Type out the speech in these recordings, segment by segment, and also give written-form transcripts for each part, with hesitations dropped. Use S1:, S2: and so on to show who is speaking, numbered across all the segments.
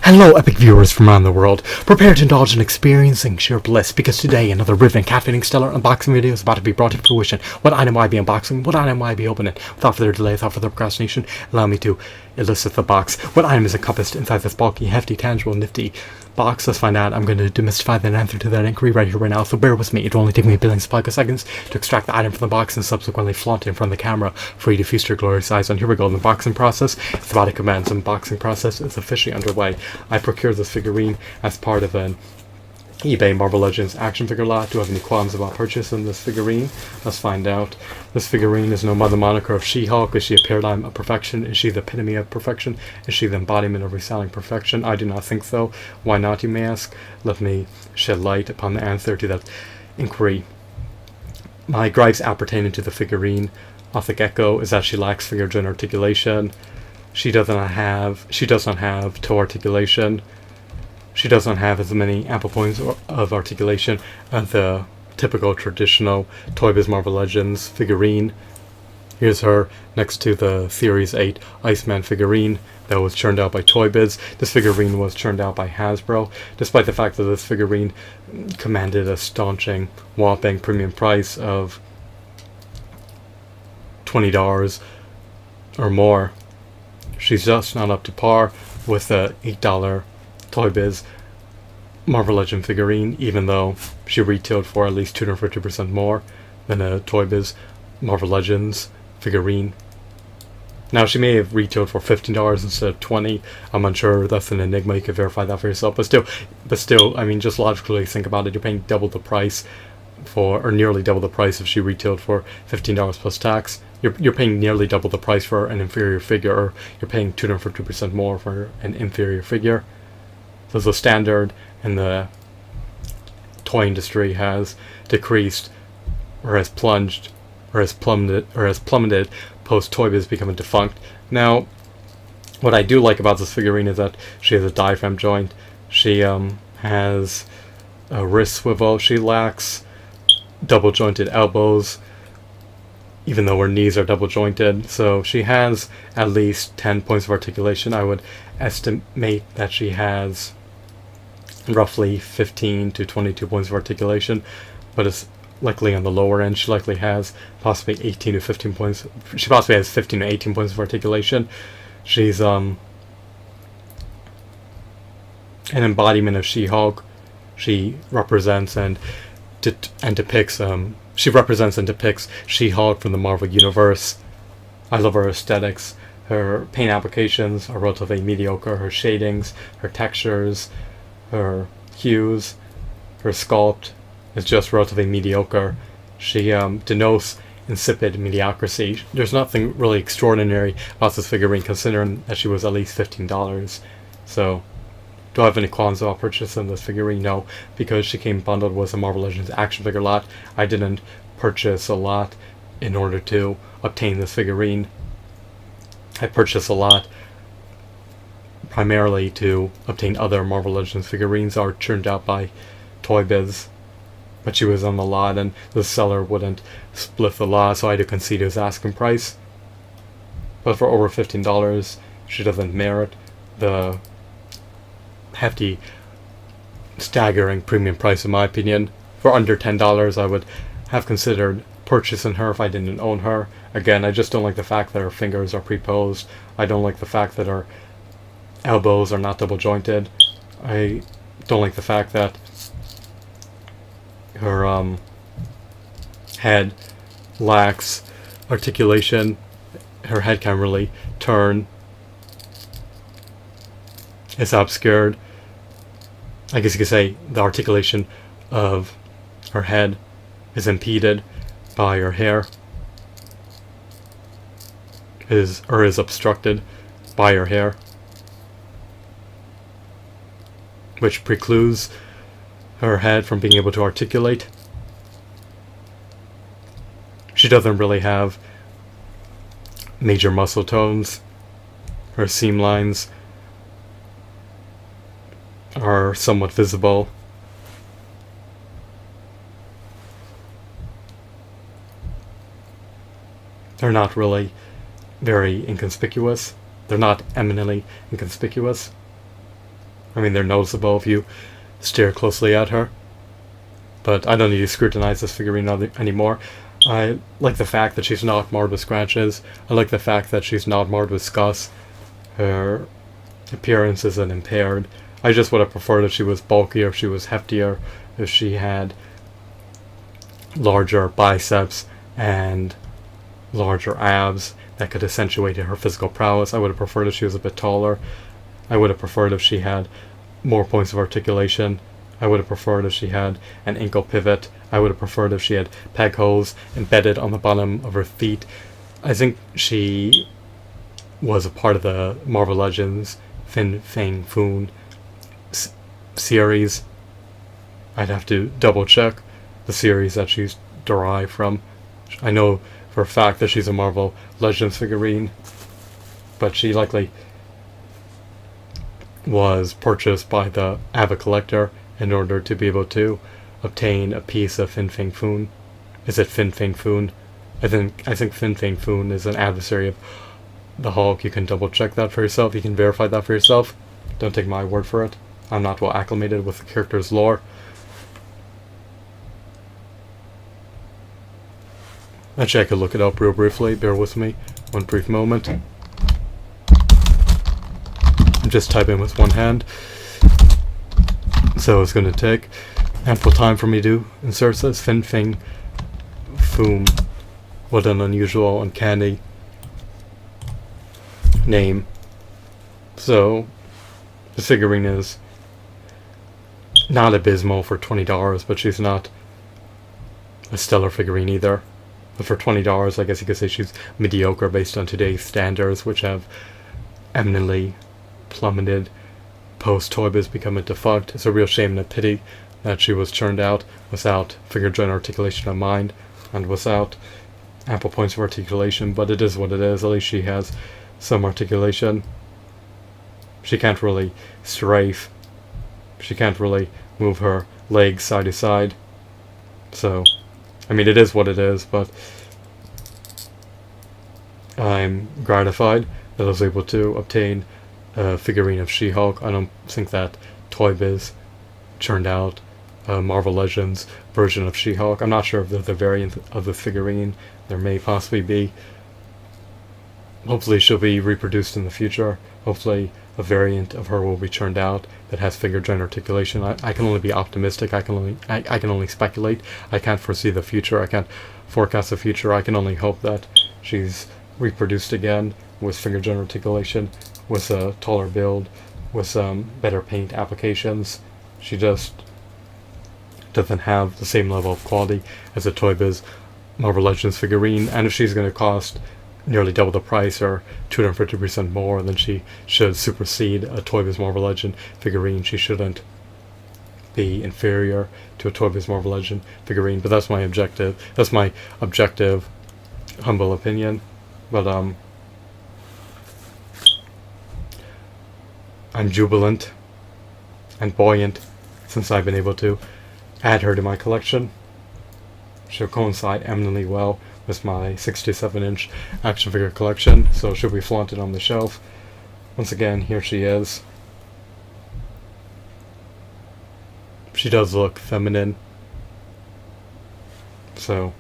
S1: Hello, epic viewers from around the world. Prepare to indulge in experiencing sheer bliss, because today another riveting caffeinating stellar unboxing video is about to be brought to fruition. What item will I be unboxing? What item will I be opening? Without further delay, without further procrastination, allow me to elicit the box. What item is encompassed inside this bulky, hefty, tangible, nifty box? Let's find out. I'm going to demystify that answer to that inquiry right here, right now, so bear with me. It will only take me a billion seconds to extract the item from the box and subsequently flaunt it in front of the camera for you to feast your glorious eyes on. Here we go. The unboxing process is about to commence. The unboxing process is officially underway. I procured this figurine as part of an eBay Marvel Legends action figure lot. Do I have any qualms about purchasing this figurine? Let's find out. This figurine is known by the moniker of She-Hulk. Is she a paradigm of perfection? Is she the epitome of perfection? Is she the embodiment of reselling perfection? I do not think so. Why not, you may ask? Let me shed light upon the answer to that inquiry. My gripes appertaining to the figurine off the get-go is that she lacks finger joint articulation. She does not have toe articulation. She does not have as many ample points of articulation as the typical traditional Toy Biz Marvel Legends figurine. Here's her next to the Series 8 Iceman figurine that was churned out by Toy Biz. This figurine was churned out by Hasbro, despite the fact that this figurine commanded a staunching, whopping premium price of $20 or more. She's just not up to par with the $8 Toy Biz Marvel Legend figurine, even though she retailed for at least 250% more than a Toy Biz Marvel Legends figurine. Now, she may have retailed for $15 instead of $20. I'm unsure. That's an enigma. You can verify that for yourself. But still, I mean, just logically think about it. You're paying double the price or nearly double the price if she retailed for $15 plus tax. You're paying nearly double the price for an inferior figure, or you're paying 250% more for an inferior figure. So the standard in the toy industry has decreased, or has plunged, or has plummeted post Toy Biz becoming defunct. Now, what I do like about this figurine is that she has a diaphragm joint. She has a wrist swivel. She lacks double jointed elbows, even though her knees are double jointed. So she has at least 10 points of articulation. I would estimate that she has roughly 15 to 22 points of articulation, but it's likely on the lower end. She likely has possibly 18 to 15 points. She possibly has 15 to 18 points of articulation. She's an embodiment of She-Hulk. She represents and depicts She-Hulk from the Marvel Universe. I love her aesthetics. Her paint applications are relatively mediocre. Her shadings, her textures, her hues, her sculpt is just relatively mediocre. She denotes insipid mediocrity. There's nothing really extraordinary about this figurine, considering that she was at least $15. So, do I have any qualms about purchasing this figurine? No, because she came bundled with a Marvel Legends action figure lot. I didn't purchase a lot in order to obtain this figurine. I purchased a lot primarily to obtain other Marvel Legends figurines that are churned out by Toy Biz. But she was on the lot, and the seller wouldn't split the lot, so I had to concede his asking price. But for over $15, she doesn't merit the hefty, staggering premium price, in my opinion. For under $10, I would have considered purchasing her if I didn't own her. Again, I just don't like the fact that her fingers are pre-posed. I don't like the fact that her elbows are not double jointed. I don't like the fact that her head lacks articulation. Her head can't really turn. It's obscured. I guess you could say the articulation of her head is impeded by her hair. Is obstructed by her hair, which precludes her head from being able to articulate. She doesn't really have major muscle tones. Her seam lines are somewhat visible. They're not really very inconspicuous. They're not eminently inconspicuous. I mean, they're noticeable if you stare closely at her. But I don't need to scrutinize this figurine anymore. I like the fact that she's not marred with scratches. I like the fact that she's not marred with scuffs. Her appearance isn't impaired. I just would have preferred if she was bulkier, if she was heftier, if she had larger biceps and larger abs that could accentuate her physical prowess. I would have preferred if she was a bit taller. I would have preferred if she had more points of articulation. I would have preferred if she had an ankle pivot. I would have preferred if she had peg holes embedded on the bottom of her feet. I think she was a part of the Marvel Legends Fin Fang Foom series. I'd have to double check the series that she's derived from. I know for a fact that she's a Marvel Legends figurine, but she likely was purchased by the Avid Collector in order to be able to obtain a piece of Fin Fang Foom. Is it Fin Fang Foom? I think Fin Fang Foom is an adversary of the Hulk. You can double check that for yourself. You can verify that for yourself. Don't take my word for it. I'm not well acclimated with the character's lore. Actually, I could look it up real briefly. Bear with me one brief moment. I'm just typing with one hand, so it's going to take ample time for me to insert this. Fin Fang Foom. What an unusual, uncanny name. So, the figurine is not abysmal for $20, but she's not a stellar figurine either. But for $20, I guess you could say she's mediocre based on today's standards, which have eminently plummeted post Toy Biz becoming defunct. It's a real shame and a pity that she was churned out without figure joint articulation of mind and without ample points of articulation, but it is what it is. At least she has some articulation. She can't really strafe. She can't really move her legs side to side. So, I mean, it is what it is, but I'm gratified that I was able to obtain a figurine of She-Hulk. I don't think that Toy Biz churned out a Marvel Legends version of She-Hulk. I'm not sure if there's a variant of the figurine. There may possibly be. Hopefully she'll be reproduced in the future. Hopefully a variant of her will be churned out that has figure joint articulation. I can only be optimistic. I can only speculate. I can't foresee the future. I can't forecast the future. I can only hope that she's reproduced again with figure joint articulation, with a taller build, with some better paint applications. She just doesn't have the same level of quality as a Toy Biz Marvel Legends figurine, and if she's going to cost nearly double the price or 250% more, then she should supersede a Toy Biz Marvel Legend figurine. She shouldn't be inferior to a Toy Biz Marvel Legend figurine, but that's my objective. That's my objective, humble opinion. But I'm jubilant and buoyant since I've been able to add her to my collection. She'll coincide eminently well with my 6 to 7 inch action figure collection, so she'll be flaunted on the shelf. Once again, here she is. She does look feminine, so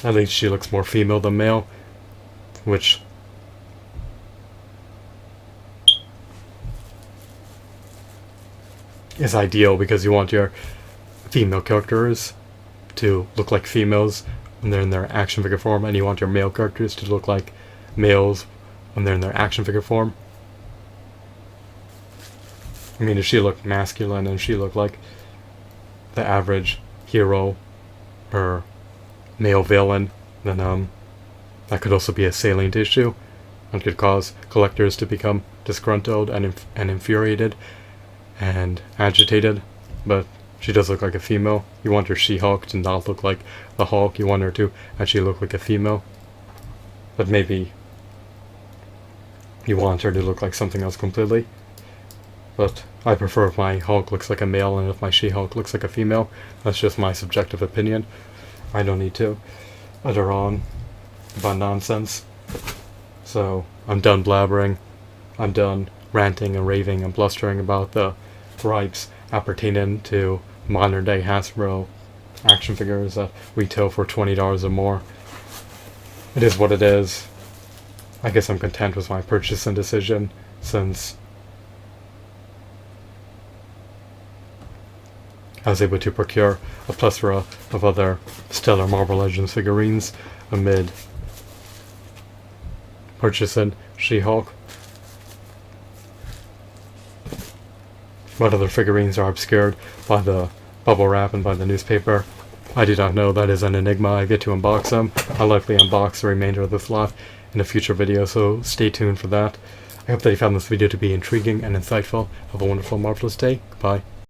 S1: at least she looks more female than male, which is ideal because you want your female characters to look like females when they're in their action figure form, and you want your male characters to look like males when they're in their action figure form. I mean, if she looked masculine and she looked like the average hero or male villain, then that could also be a salient issue and could cause collectors to become disgruntled and infuriated and agitated. But she does look like a female. You want your She-Hulk to not look like the Hulk. You want her to actually look like a female. But maybe you want her to look like something else completely. But I prefer if my Hulk looks like a male and if my She-Hulk looks like a female. That's just my subjective opinion. I don't need to utter on about nonsense. So I'm done blabbering. I'm done ranting and raving and blustering about the gripes appertaining to modern day Hasbro action figures that retail for $20 or more. It is what it is. I guess I'm content with my purchasing decision, since I was able to procure a plethora of other stellar Marvel Legends figurines amid purchasing She-Hulk. What other figurines are obscured by the bubble wrap and by the newspaper, I do not know. That is an enigma. I get to unbox them. I'll likely unbox the remainder of this lot in a future video, so stay tuned for that. I hope that you found this video to be intriguing and insightful. Have a wonderful, marvelous day. Goodbye.